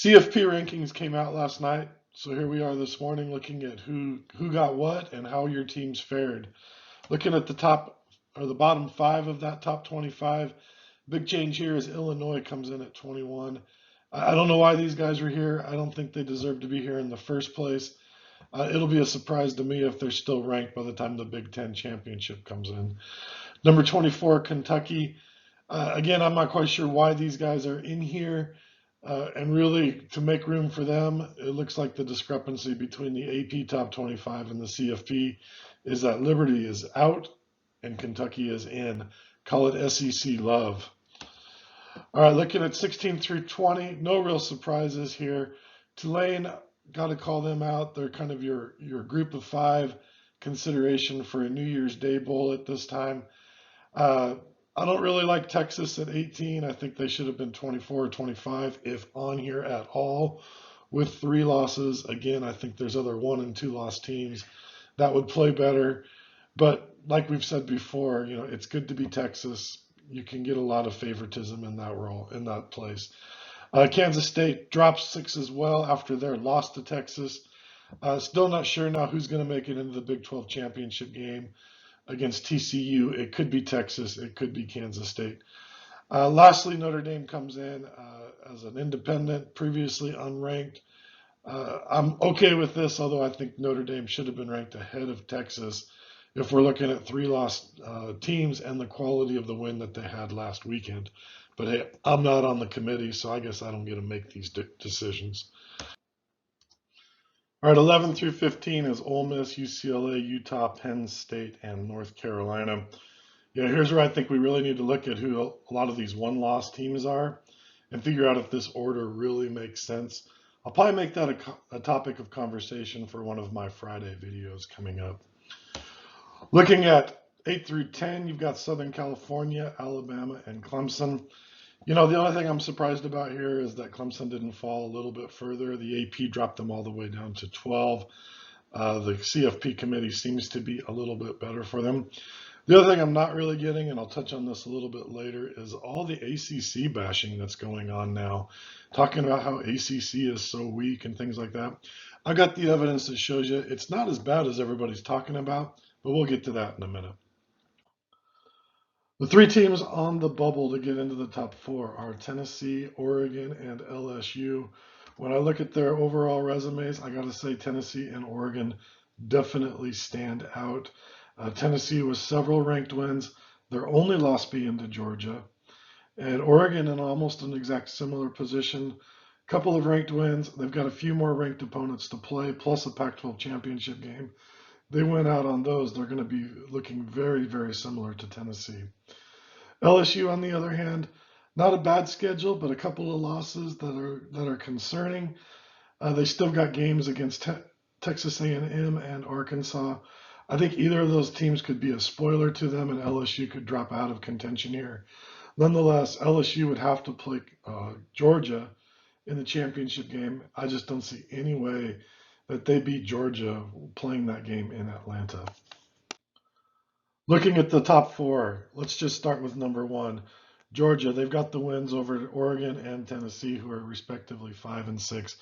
CFP rankings came out last night, so here we are this morning looking at who got what and how your teams fared. Looking at the top or the bottom five of that top 25, big change here is Illinois comes in at 21. I don't know why these guys are here. I don't think they deserve to be here in the first place. It'll be a surprise to me if they're still ranked by the time the Big Ten championship comes in. Number 24, Kentucky. Again, I'm not quite sure why these guys are in here. And really, to make room for them, it looks like the discrepancy between the AP top 25 and the CFP is that Liberty is out and Kentucky is in. Call it SEC love. All right, looking at 16 through 20, no real surprises here. Tulane, got to call them out. They're kind of your group of five consideration for a New Year's Day bowl at this time. I don't really like Texas at 18. I think they should have been 24 or 25 if on here at all with 3 losses. Again, I think there's other 1 and 2 loss teams that would play better. But like we've said before, it's good to be Texas. You can get a lot of favoritism in that role, in that place. Kansas State drops 6 as well after their loss to Texas. Still not sure now who's going to make it into the Big 12 championship game against TCU. It could be Texas. It could be Kansas State. Lastly, Notre Dame comes in as an independent, previously unranked. I'm okay with this, although I think Notre Dame should have been ranked ahead of Texas if we're looking at 3 lost teams and the quality of the win that they had last weekend. But hey, I'm not on the committee, so I guess I don't get to make these decisions. All right, 11 through 15 is Ole Miss, UCLA, Utah, Penn State, and North Carolina. Yeah, here's where I think we really need to look at who a lot of these one-loss teams are and figure out if this order really makes sense. I'll probably make that a topic of conversation for one of my Friday videos coming up. Looking at 8 through 10, you've got Southern California, Alabama, and Clemson. The only thing I'm surprised about here is that Clemson didn't fall a little bit further. The AP dropped them all the way down to 12. The CFP committee seems to be a little bit better for them. The other thing I'm not really getting, and I'll touch on this a little bit later, is all the ACC bashing that's going on now, talking about how ACC is so weak and things like that. I got the evidence that shows you it's not as bad as everybody's talking about, but we'll get to that in a minute. The 3 teams on the bubble to get into the top 4 are Tennessee, Oregon, and LSU. When I look at their overall resumes, I got to say Tennessee and Oregon definitely stand out. Tennessee with several ranked wins, their only loss being to Georgia. And Oregon in almost an exact similar position. Couple of ranked wins. They've got a few more ranked opponents to play, plus a Pac-12 championship game. They went out on those. They're going to be looking very, very similar to Tennessee. LSU, on the other hand, not a bad schedule, but a couple of losses that are concerning. They still got games against Texas A&M and Arkansas. I think either of those teams could be a spoiler to them, and LSU could drop out of contention here. Nonetheless, LSU would have to play Georgia in the championship game. I just don't see any way that they beat Georgia playing that game in Atlanta. Looking at the top 4, let's just start with number 1. Georgia, they've got the wins over Oregon and Tennessee, who are respectively 5 and 6.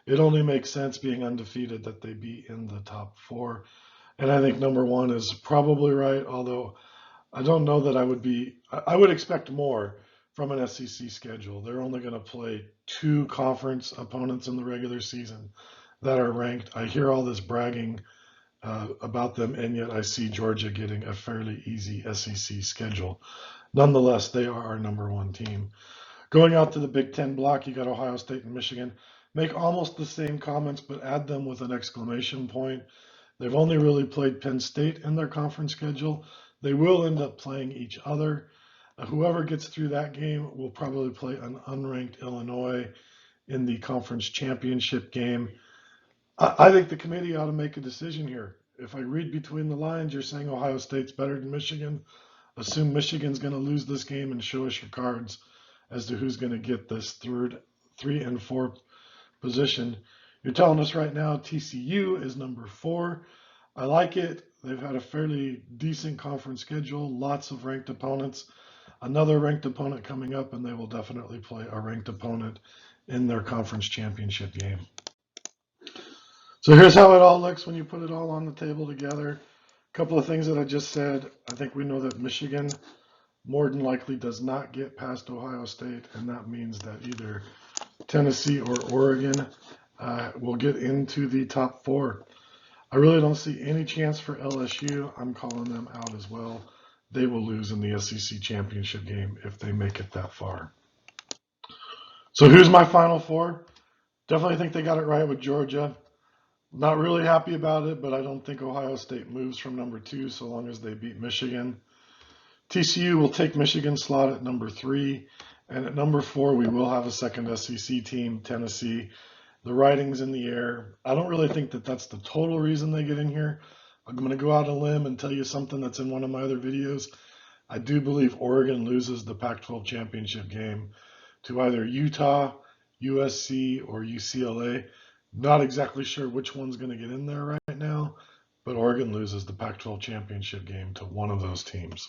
It only makes sense, being undefeated, that they be in the top 4. And I think number 1 is probably right, although I don't know that I would expect more from an SEC schedule. They're only going to play 2 conference opponents in the regular season that are ranked. I hear all this bragging about them, and yet I see Georgia getting a fairly easy SEC schedule. Nonetheless, they are our number 1 team. Going out to the Big Ten block, you got Ohio State and Michigan. Make almost the same comments, but add them with an exclamation point. They've only really played Penn State in their conference schedule. They will end up playing each other. Whoever gets through that game will probably play an unranked Illinois in the conference championship game. I think the committee ought to make a decision here. If I read between the lines, you're saying Ohio State's better than Michigan. Assume Michigan's going to lose this game and show us your cards as to who's going to get this 3 and 4 position. You're telling us right now TCU is number 4. I like it. They've had a fairly decent conference schedule, lots of ranked opponents. another ranked opponent coming up, and they will definitely play a ranked opponent in their conference championship game. So here's how it all looks when you put it all on the table together. A couple of things that I just said. I think we know that Michigan more than likely does not get past Ohio State, and that means that either Tennessee or Oregon will get into the top 4. I really don't see any chance for LSU. I'm calling them out as well. They will lose in the SEC championship game if they make it that far. So who's my Final 4? Definitely think they got it right with Georgia. Not really happy about it, but I don't think Ohio State moves from number 2 so long as they beat Michigan. TCU will take Michigan's slot at number 3. And at number 4, we will have a second SEC team, Tennessee. The writing's in the air. I don't really think that that's the total reason they get in here. I'm going to go out on a limb and tell you something that's in one of my other videos. I do believe Oregon loses the Pac-12 championship game to either Utah, USC, or UCLA. Not exactly sure which one's going to get in there right now, but Oregon loses the Pac-12 championship game to one of those teams.